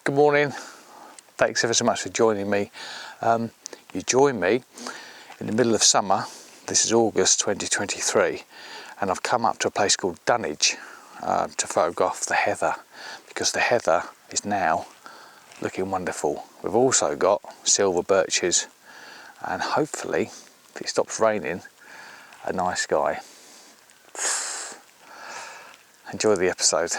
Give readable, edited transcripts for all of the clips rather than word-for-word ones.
Good morning. Thanks ever so much for joining me. You join me in the middle of summer. This is August 2023 and I've come up to a place called Dunwich to photograph the heather, because the heather is now looking wonderful. We've also got silver birches and hopefully, if it stops raining, a nice sky. Enjoy the episode.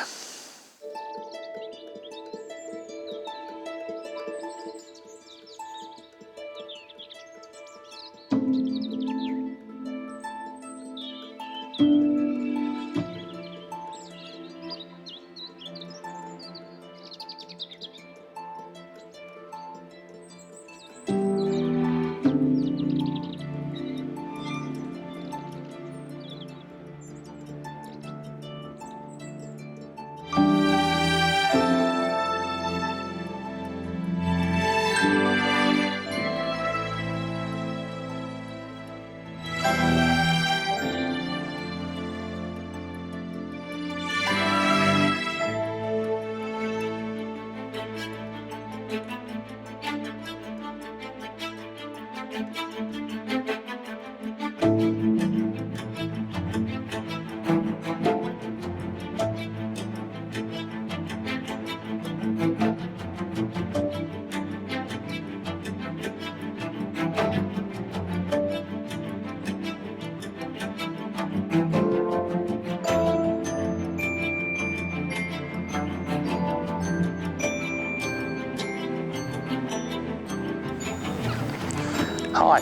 Hi,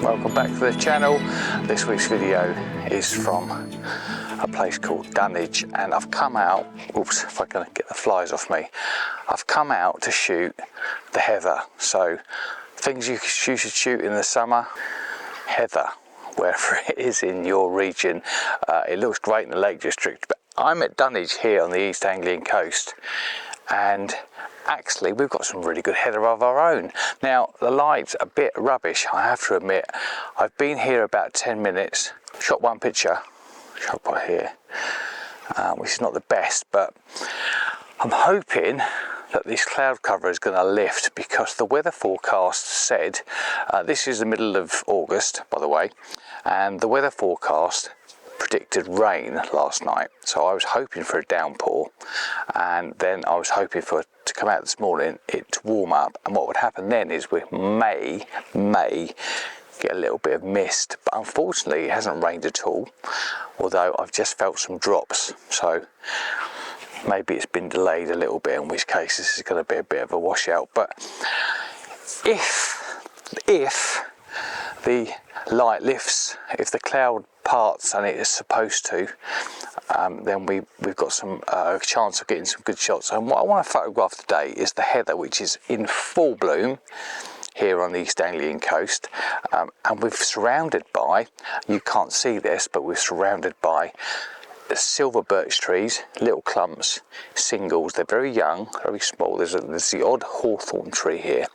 welcome back to the channel. This week's video is from a place called Dunwich and I've come out, oops, if I can get the flies off me, I've come out to shoot the heather. So things you should shoot in the summer, heather, wherever it is in your region. It looks great in the Lake District, but I'm at Dunwich here on the East Anglian coast and actually we've got some really good heather of our own. Now the light's a bit rubbish, I have to admit. I've been here about 10 minutes, shot one picture, shot by here, which is not the best, but I'm hoping that this cloud cover is going to lift, because the weather forecast said, this is the middle of August by the way, and the weather forecast predicted rain last night, so I was hoping for a downpour, and then I was hoping for it to come out this morning, it to warm up, and what would happen then is we may get a little bit of mist, but unfortunately it hasn't rained at all, although I've just felt some drops, so maybe it's been delayed a little bit, in which case this is going to be a bit of a washout. But if the light lifts, if the cloud parts and it is supposed to, then we've got some chance of getting some good shots. And what I want to photograph today is the heather, which is in full bloom here on the East Anglian coast, and we're surrounded by, you can't see this, but we're surrounded by silver birch trees, little clumps, singles. They're very young, very small. There's the odd hawthorn tree here,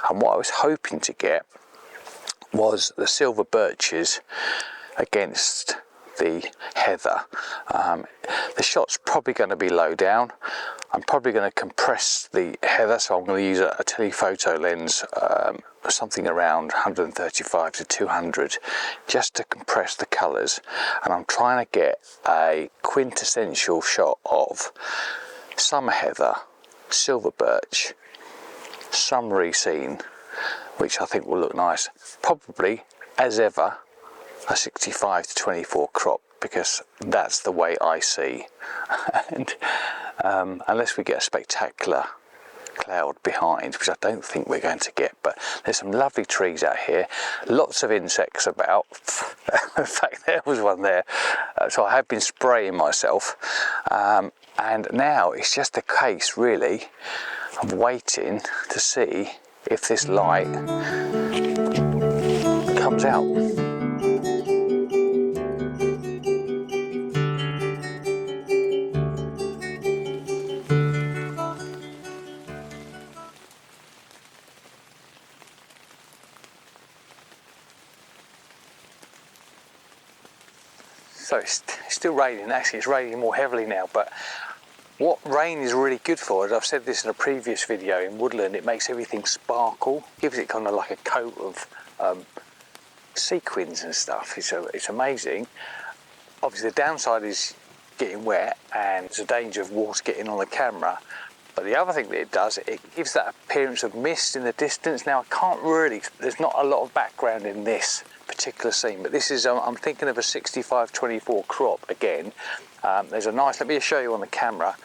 and what I was hoping to get was the silver birches against the heather. The shot's probably going to be low down. I'm probably going to compress the heather, so I'm going to use a telephoto lens, something around 135 to 200, just to compress the colours. And I'm trying to get a quintessential shot of summer heather, silver birch, summery scene, which I think will look nice. Probably, as ever, a 65 to 24 crop, because that's the way I see. And unless we get a spectacular cloud behind, which I don't think we're going to get, but there's some lovely trees out here, lots of insects about. In fact, there was one there, so I have been spraying myself, and now it's just a case really of waiting to see if this light comes out. So it's still raining. Actually, it's raining more heavily now, but What rain is really good for, as I've said this in a previous video, in woodland it makes everything sparkle, gives it kind of like a coat of sequins and stuff. It's amazing. Obviously the downside is getting wet and there's a danger of water getting on the camera. But the other thing that it does, it gives that appearance of mist in the distance. Now I can't really, there's not a lot of background in this particular scene, but this is, I'm thinking of a 65-24 crop again. There's a nice, let me just show you on the camera.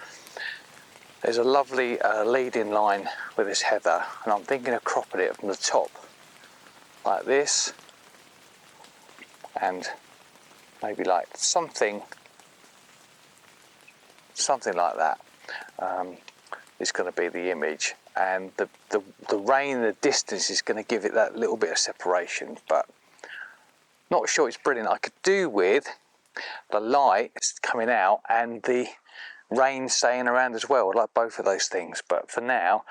There's a lovely lead-in line with this heather, and I'm thinking of cropping it from the top like this, and maybe like something like that. Is going to be the image, and the rain in the distance is going to give it that little bit of separation, but not sure it's brilliant. I could do with the light coming out and the rain staying around as well. I like both of those things, but for now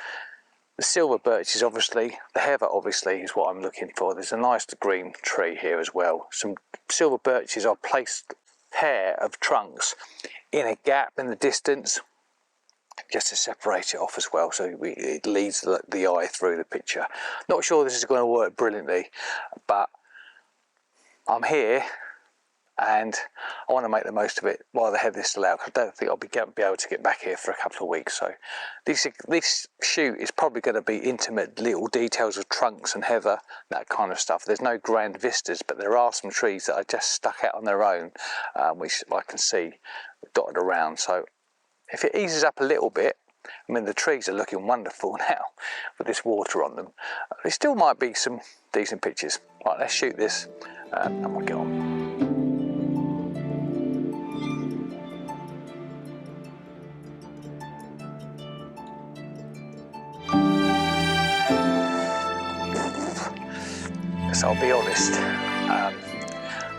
the silver birch is obviously, the heather obviously is what I'm looking for. There's a nice green tree here as well. Some silver birches are placed pair of trunks in a gap in the distance, just to separate it off as well, so it leads the eye through the picture. Not sure this is going to work brilliantly, but I'm here and I want to make the most of it while the heather is still out. I don't think I'll be able to get back here for a couple of weeks, so this shoot is probably going to be intimate little details of trunks and heather, that kind of stuff. There's no grand vistas, but there are some trees that are just stuck out on their own, which I can see dotted around. So if it eases up a little bit, I mean the trees are looking wonderful now with this water on them. There still might be some decent pictures. Right, let's shoot this and we'll get on. So I'll be honest,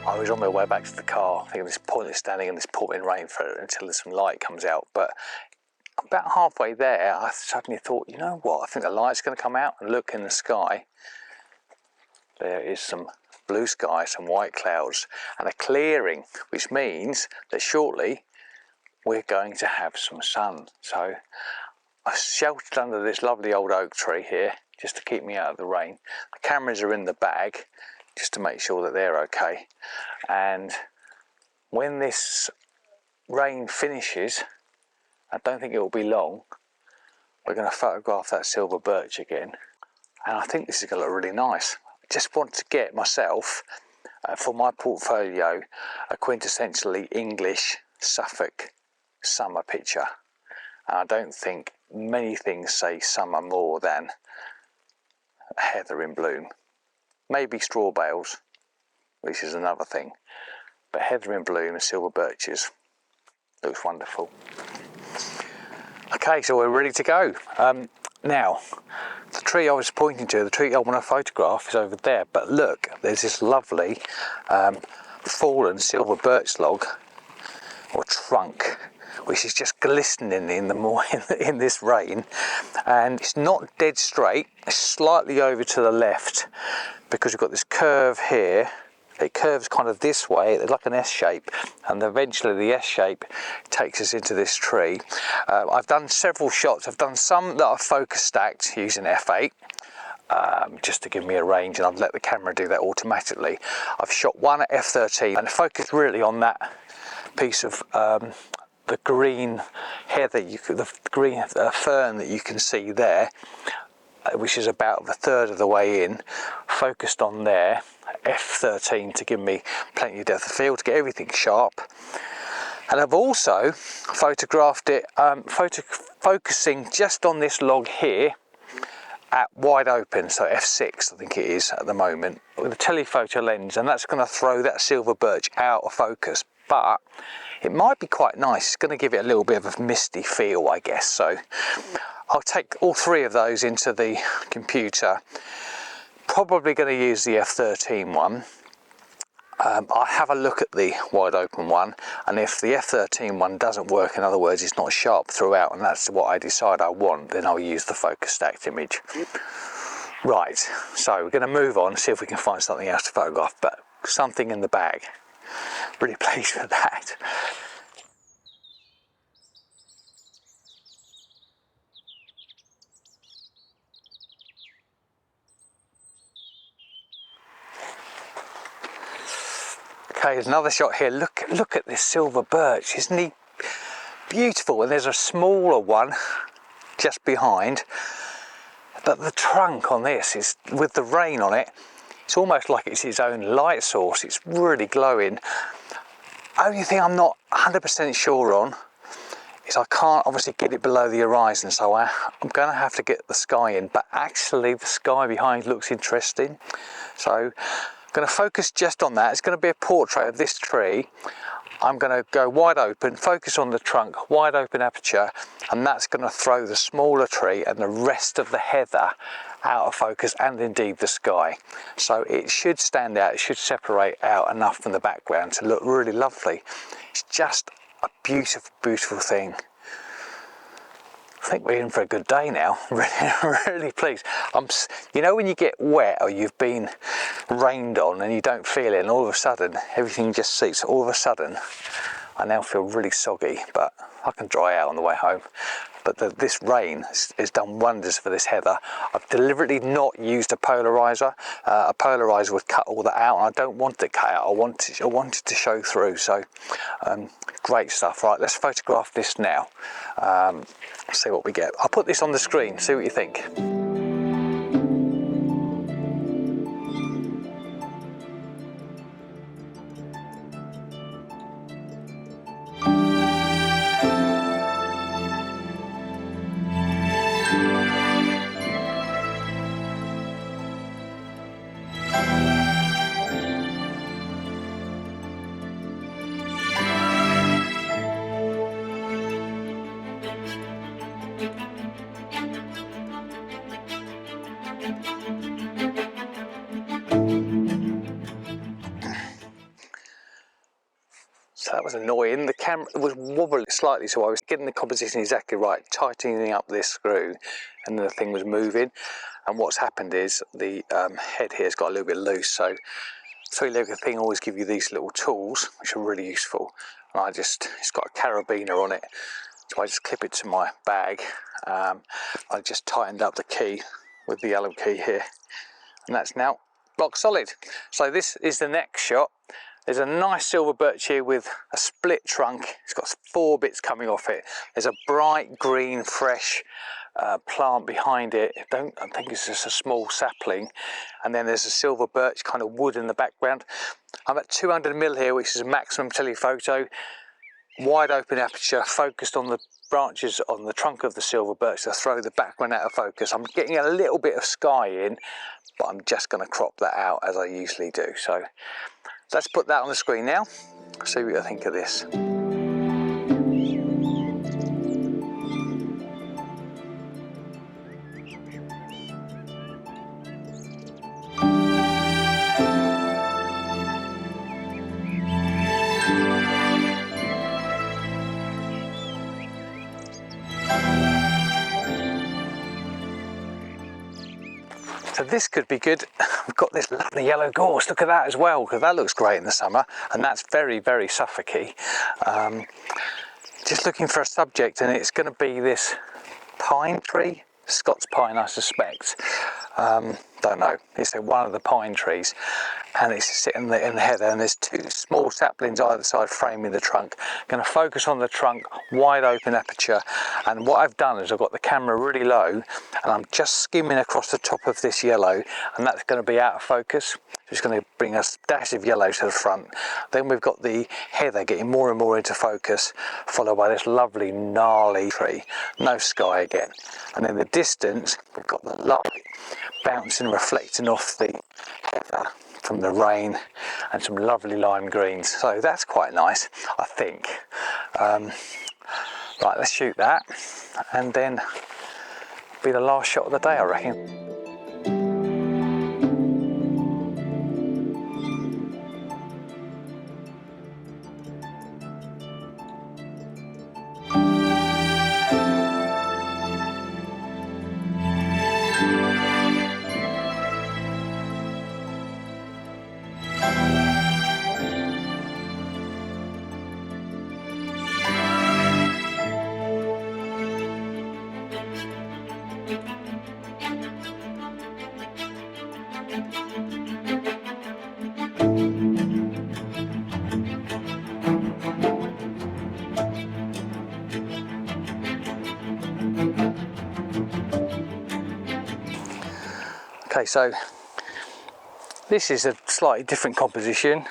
I was on my way back to the car thinking it's pointless standing in this pouring rain until some light comes out, but about halfway there I suddenly thought, you know what, I think the light's going to come out, and look in the sky. There is some blue sky, some white clouds and a clearing, which means that shortly we're going to have some sun. So I sheltered under this lovely old oak tree here just to keep me out of the rain. The cameras are in the bag just to make sure that they're okay, and when this rain finishes, I don't think it will be long, we're going to photograph that silver birch again, and I think this is going to look really nice. I just want to get myself for my portfolio a quintessentially English Suffolk summer picture. And I don't think many things say summer more than heather in bloom. Maybe straw bales, which is another thing, but heather in bloom and silver birches looks wonderful. Okay, so we're ready to go. Now, the tree I was pointing to, the tree I want to photograph is over there, but look, there's this lovely fallen silver birch log or trunk, which is just glistening in this rain, and it's not dead straight, it's slightly over to the left because we've got this curve here. It curves kind of this way, it's like an S shape, and eventually the S shape takes us into this tree. I've done several shots. I've done some that are focus stacked using f8, just to give me a range, and I've let the camera do that automatically. I've shot one at f13 and focused really on that piece of the green heather, the green fern that you can see there, which is about a third of the way in, focused on there, f13, to give me plenty of depth of field to get everything sharp. And I've also photographed it, focusing just on this log here at wide open, so f6 I think it is at the moment, with a telephoto lens, and that's going to throw that silver birch out of focus, but it might be quite nice. It's going to give it a little bit of a misty feel, I guess. So I'll take all three of those into the computer. Probably going to use the f13 one. I'll have a look at the wide open one, and if the f13 one doesn't work, in other words it's not sharp throughout, and that's what I decide I want, then I'll use the focus stacked image. Right, so we're going to move on and see if we can find something else to photograph, but something in the bag. Really pleased with that. Okay, another shot here. Look at this silver birch. Isn't he beautiful? And there's a smaller one just behind. But the trunk on this is, with the rain on it, it's almost like it's its own light source. It's really glowing. Only thing I'm not 100% sure on is I can't obviously get it below the horizon, so I'm going to have to get the sky in. But actually the sky behind looks interesting, so I'm going to focus just on that. It's going to be a portrait of this tree. I'm going to go wide open, focus on the trunk, wide open aperture, and that's going to throw the smaller tree and the rest of the heather out of focus, and indeed the sky. So it should stand out, it should separate out enough from the background to look really lovely. It's just a beautiful, beautiful thing. I think we're in for a good day now. Really pleased. You know when you get wet or you've been rained on and you don't feel it, and all of a sudden everything just seeps. All of a sudden I now feel really soggy, but I can dry out on the way home. But this rain has done wonders for this heather. I've deliberately not used a polarizer. A polarizer would cut all that out, and I don't want it cut out. I want it to show through. So great stuff. Right, let's photograph this now. See what we get. I'll put this on the screen, see what you think. So that was annoying. The camera was wobbling slightly, so I was getting the composition exactly right, tightening up this screw, and the thing was moving. And what's happened is the head here has got a little bit loose, so three-legged thing always give you these little tools, which are really useful. And it's got a carabiner on it, so I just clip it to my bag. I just tightened up the key with the Allen key here, and that's now rock solid. So this is the next shot. There's a nice silver birch here with a split trunk. It's got 4 bits coming off it. There's a bright green, fresh plant behind it. I think it's just a small sapling. And then there's a silver birch kind of wood in the background. I'm at 200mm here, which is a maximum telephoto. Wide open aperture, focused on the branches on the trunk of the silver birch to throw the background out of focus. I'm getting a little bit of sky in, but I'm just going to crop that out as I usually do. So let's put that on the screen now, see what you think of this. So this could be good. We've got this lovely yellow gorse, look at that as well, because that looks great in the summer, and that's very, very Suffolky. Just looking for a subject, and it's going to be this pine tree, Scots pine I suspect. Don't know, it's one of the pine trees, and it's sitting in the heather, and there's 2 small saplings either side framing the trunk. Going to focus on the trunk, wide open aperture, and what I've done is I've got the camera really low and I'm just skimming across the top of this yellow, and that's going to be out of focus. It's going to bring a dash of yellow to the front. Then we've got the heather getting more and more into focus, followed by this lovely gnarly tree, no sky again, and in the distance we've got the light bouncing, reflecting off the heather from the rain, and some lovely lime greens. So that's quite nice, I think. Right, let's shoot that, and then be the last shot of the day, I reckon. Okay, so this is a slightly different composition.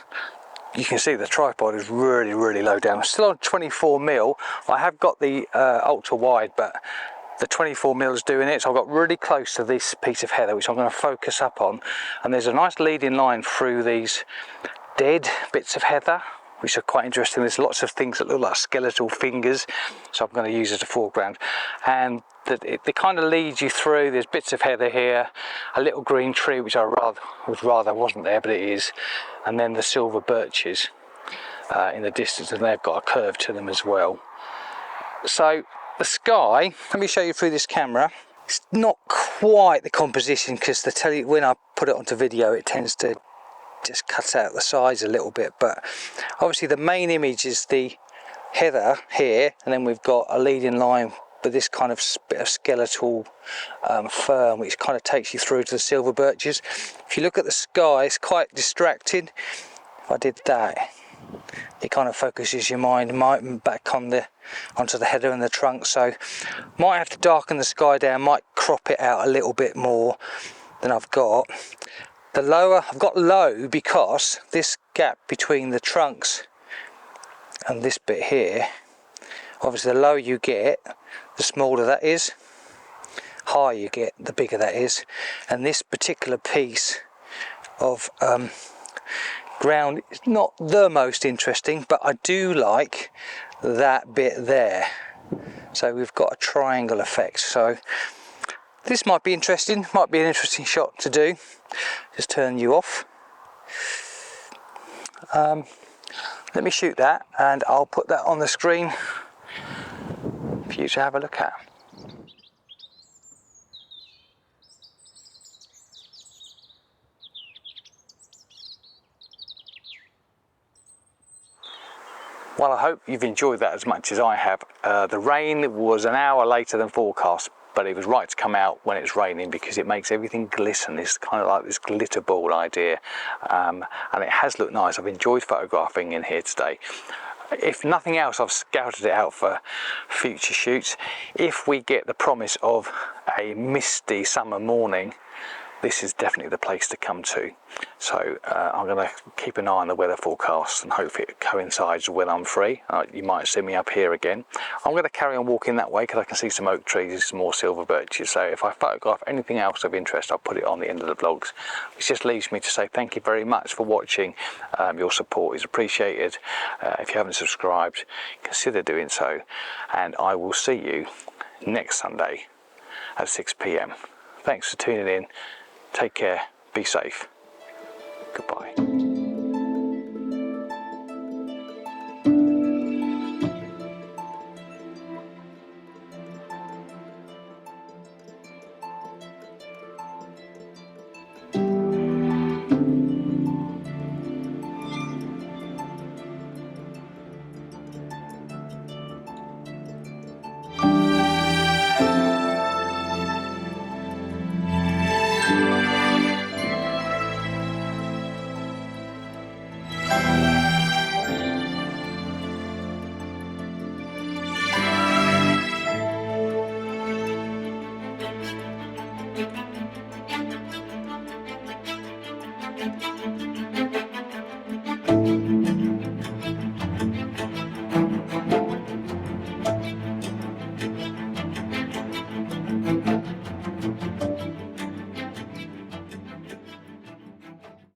You can see the tripod is really low down. I'm still on 24mm. I have got the ultra wide, but the 24mm is doing it, so I've got really close to this piece of heather, which I'm going to focus up on. And there's a nice leading line through these dead bits of heather, which are quite interesting. There's lots of things that look like skeletal fingers, so I'm going to use as a foreground. And they kind of lead you through. There's bits of heather here, a little green tree, which I would rather wasn't there, but it is. And then the silver birches in the distance, and they've got a curve to them as well. So the sky, let me show you through this camera. It's not quite the composition, because when I put it onto video, it tends to just cut out the sides a little bit, but obviously the main image is the heather here, and then we've got a leading line with this kind of bit of skeletal fern, which kind of takes you through to the silver birches. If you look at the sky, it's quite distracting. If I did that, it kind of focuses your mind back onto the heather and the trunk, so might have to darken the sky down, might crop it out a little bit more than I've got. I've got low because this gap between the trunks and this bit here, obviously the lower you get, the smaller that is. Higher you get, the bigger that is. And this particular piece of ground is not the most interesting, but I do like that bit there. So we've got a triangle effect. So this might be interesting, might be an interesting shot to do. Just turn you off. Let me shoot that, and I'll put that on the screen for you to have a look at. Well, I hope you've enjoyed that as much as I have. The rain was an hour later than forecast, but it was right to come out when it's raining because it makes everything glisten. It's kind of like this glitter ball idea, and it has looked nice. I've enjoyed photographing in here today. If nothing else, I've scouted it out for future shoots. If we get the promise of a misty summer morning, this is definitely the place to come to. So I'm going to keep an eye on the weather forecast and hope it coincides when I'm free. You might see me up here again. I'm going to carry on walking that way because I can see some oak trees and some more silver birches. So if I photograph anything else of interest, I'll put it on the end of the vlogs. Which just leaves me to say thank you very much for watching. Your support is appreciated. If you haven't subscribed, consider doing so. And I will see you next Sunday at 6 p.m. Thanks for tuning in. Take care, be safe. Goodbye.